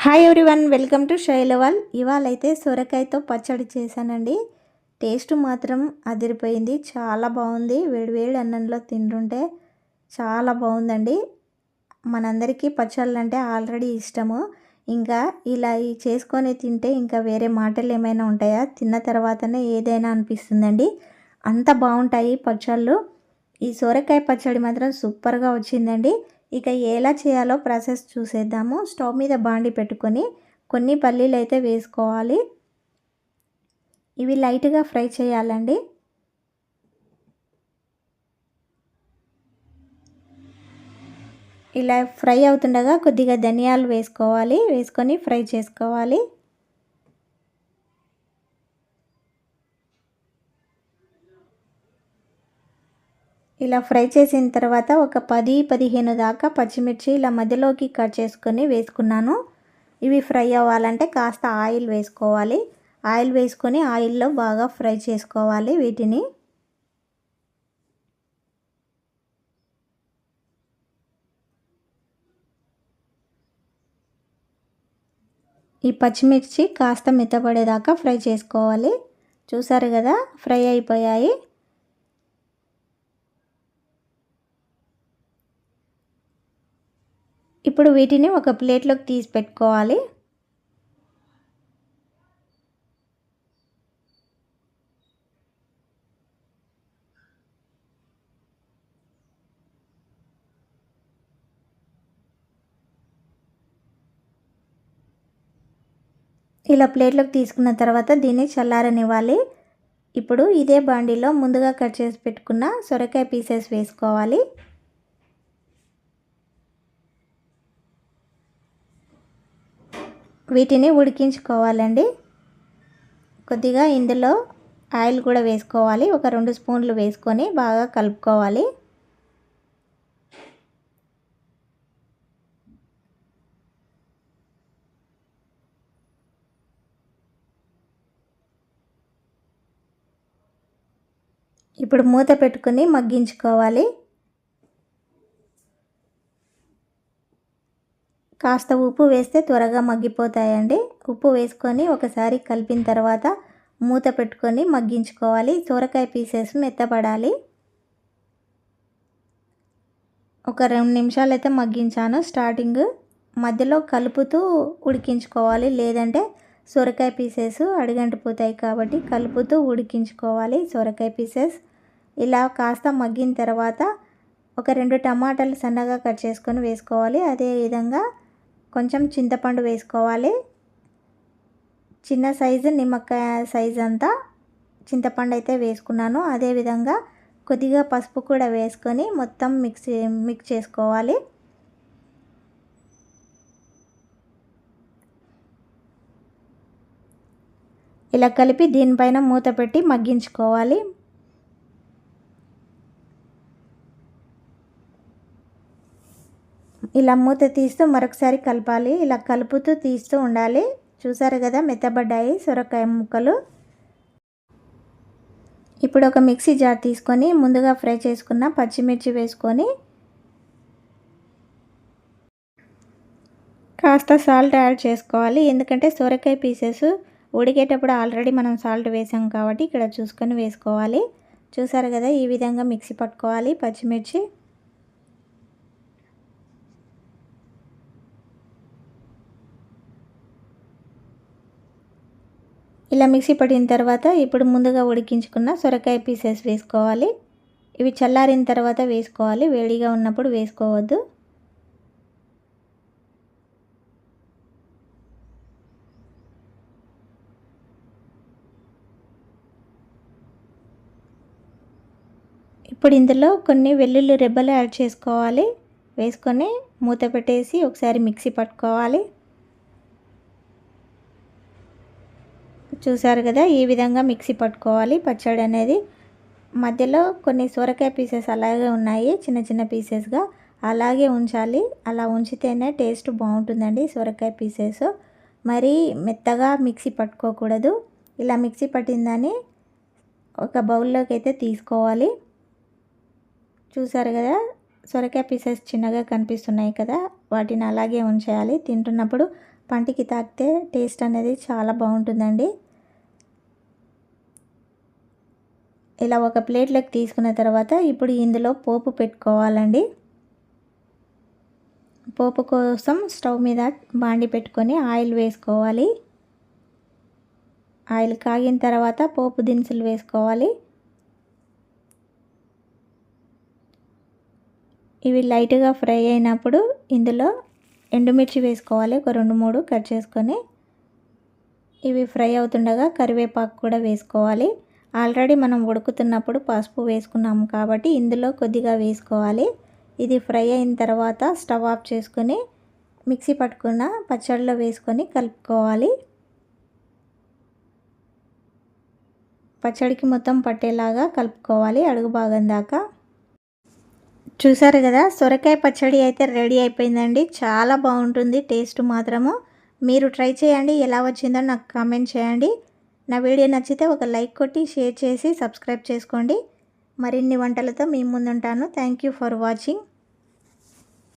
Hi everyone, welcome to శైలవాల్. ఇవాళ అయితే సొరకాయతో పచ్చడి చేశానండి. టేస్ట్ మాత్రం అదిరిపోయింది, చాలా బాగుంది. వేడివేడి అన్నంలో తింటుంటే చాలా బాగుందండి. మనందరికీ పచ్చళ్ళు అంటే ఆల్రెడీ ఇష్టము. ఇంకా ఇలా చేసుకొని తింటే ఇంకా వేరే మాటలు ఏమైనా ఉంటాయా? తిన్న తర్వాతనే ఏదైనా అనిపిస్తుందండి, అంత బాగుంటాయి పచ్చళ్ళు. ఈ సొరకాయ పచ్చడి మాత్రం సూపర్గా వచ్చిందండి. ఇక ఎలా చేయాలో ప్రాసెస్ చూసేద్దాము. స్టవ్ మీద బాండి పెట్టుకొని కొన్ని పల్లీలు అయితే వేసుకోవాలి. ఇవి లైట్గా ఫ్రై చేయాలండి. ఇలా ఫ్రై అవుతుండగా కొద్దిగా ధనియాలు వేసుకోవాలి, వేసుకొని ఫ్రై చేసుకోవాలి. ఇలా ఫ్రై చేసిన తర్వాత ఒక 10-15 దాకా పచ్చిమిర్చి ఇలా మధ్యలోకి కట్ చేసుకొని వేసుకున్నాను. ఇవి ఫ్రై అవ్వాలంటే కాస్త ఆయిల్ వేసుకోవాలి. ఆయిల్ వేసుకొని ఆయిల్లో బాగా ఫ్రై చేసుకోవాలి వీటిని. ఈ పచ్చిమిర్చి కాస్త మెత్తబడేదాకా ఫ్రై చేసుకోవాలి. చూసారు కదా, ఫ్రై అయిపోయాయి. ఇప్పుడు వీటిని ఒక ప్లేట్లోకి తీసి పెట్టుకోవాలి. ఇలా ప్లేట్లోకి తీసుకున్న తర్వాత దీన్ని చల్లారనివ్వాలి. ఇప్పుడు ఇదే బాండీలో ముందుగా కట్ చేసి పెట్టుకున్న సొరకాయ పీసెస్ వేసుకోవాలి. వీటిని ఉడికించుకోవాలండి. కొద్దిగా ఇందులో ఆయిల్ కూడా వేసుకోవాలి. ఒక 2 స్పూన్లు వేసుకొని బాగా కలుపుకోవాలి. ఇప్పుడు మూత పెట్టుకొని మగ్గించుకోవాలి. కాస్త ఉప్పు వేస్తే త్వరగా మగ్గిపోతాయండి. ఉప్పు వేసుకొని ఒకసారి కలిపిన తర్వాత మూత పెట్టుకొని మగ్గించుకోవాలి. సొరకాయ పీసెస్ మెత్తపడాలి. ఒక 2 నిమిషాలు అయితే మగ్గించాను. స్టార్టింగ్ మధ్యలో కలుపుతూ ఉడికించుకోవాలి, లేదంటే సొరకాయ పీసెస్ అడుగంటిపోతాయి కాబట్టి కలుపుతూ ఉడికించుకోవాలి సొరకాయ పీసెస్. ఇలా కాస్త మగ్గిన తర్వాత ఒక 2 టమాటాలు సన్నగా కట్ చేసుకొని వేసుకోవాలి. అదేవిధంగా కొంచెం చింతపండు వేసుకోవాలి. చిన్న సైజు నిమ్మకాయ సైజు అంతా చింతపండు అయితే వేసుకున్నాను. అదేవిధంగా కొద్దిగా పసుపు కూడా వేసుకొని మొత్తం మిక్స్ చేసుకోవాలి. ఇలా కలిపి దీనిపైన మూత పెట్టి మగ్గించుకోవాలి. ఇలా మూత తీస్తూ మరొకసారి కలపాలి. ఇలా కలుపుతూ తీస్తూ ఉండాలి. చూసారు కదా, మెత్తబడ్డాయి సొరకాయ ముక్కలు. ఇప్పుడు ఒక మిక్సీ జార్ తీసుకొని ముందుగా ఫ్రై చేసుకున్న పచ్చిమిర్చి వేసుకొని కాస్త సాల్ట్ యాడ్ చేసుకోవాలి. ఎందుకంటే సొరకాయ పీసెస్ ఉడికేటప్పుడు ఆల్రెడీ మనం సాల్ట్ వేసాం కాబట్టి ఇక్కడ చూసుకొని వేసుకోవాలి. చూసారు కదా, ఈ విధంగా మిక్సీ పట్టుకోవాలి పచ్చిమిర్చి. ఇలా మిక్సీ పట్టిన తర్వాత ఇప్పుడు ముందుగా ఉడికించుకున్న సొరకాయ పీసెస్ వేసుకోవాలి. ఇవి చల్లారిన తర్వాత వేసుకోవాలి, వేడిగా ఉన్నప్పుడు వేసుకోవద్దు. ఇప్పుడు ఇందులో కొన్ని వెల్లుల్లి రెబ్బలు యాడ్ చేసుకోవాలి. వేసుకొని మూత పెట్టేసి ఒకసారి మిక్సీ పట్టుకోవాలి. చూసారు కదా, ఈ విధంగా మిక్సీ పట్టుకోవాలి పచ్చడి అనేది. మధ్యలో కొన్ని సొరకాయ పీసెస్ అలాగే ఉన్నాయి, చిన్న చిన్న పీసెస్గా అలాగే ఉంచాలి. అలా ఉంచితేనే టేస్ట్ బాగుంటుందండి సొరకాయ పీసెస్. మరీ మెత్తగా మిక్సీ పట్టుకోకూడదు. ఇలా మిక్సీ పట్టిందని ఒక బౌల్లోకి అయితే తీసుకోవాలి. చూసారు కదా, సొరకాయ పీసెస్ చిన్నగా కనిపిస్తున్నాయి కదా, వాటిని అలాగే ఉంచేయాలి. తింటున్నప్పుడు పంటికి తాకితే టేస్ట్ అనేది చాలా బాగుంటుందండి. ఇలా ఒక ప్లేట్లోకి తీసుకున్న తర్వాత ఇప్పుడు ఇందులో పోపు పెట్టుకోవాలండి. పోపు కోసం స్టవ్ మీద బాండి పెట్టుకొని ఆయిల్ వేసుకోవాలి. ఆయిల్ కాగిన తర్వాత పోపు దినుసులు వేసుకోవాలి. ఇవి లైట్గా ఫ్రై అయినప్పుడు ఇందులో ఎండుమిర్చి వేసుకోవాలి. ఒక 2-3 కట్ చేసుకొని ఇవి ఫ్రై అవుతుండగా కరివేపాకు కూడా వేసుకోవాలి. ఆల్రెడీ మనం ఉడుకుతున్నప్పుడు పసుపు వేసుకున్నాము కాబట్టి ఇందులో కొద్దిగా వేసుకోవాలి. ఇది ఫ్రై అయిన తర్వాత స్టవ్ ఆఫ్ చేసుకొని మిక్సీ పట్టుకున్న పచ్చడిలో వేసుకొని కలుపుకోవాలి. పచ్చడికి మొత్తం పట్టేలాగా కలుపుకోవాలి అడుగు భాగం దాకా. చూసారు కదా, సొరకాయ పచ్చడి అయితే రెడీ అయిపోయిందండి. చాలా బాగుంటుంది టేస్ట్ మాత్రము. మీరు ట్రై చేయండి, ఎలా వచ్చిందో నాకు కామెంట్ చేయండి. నా వీడియో నచ్చితే ఒక లైక్ కొట్టి షేర్ చేసి సబ్స్క్రైబ్ చేసుకోండి. మరిన్ని వంటలతో మీ ముందుంటాను. Thank you for watching.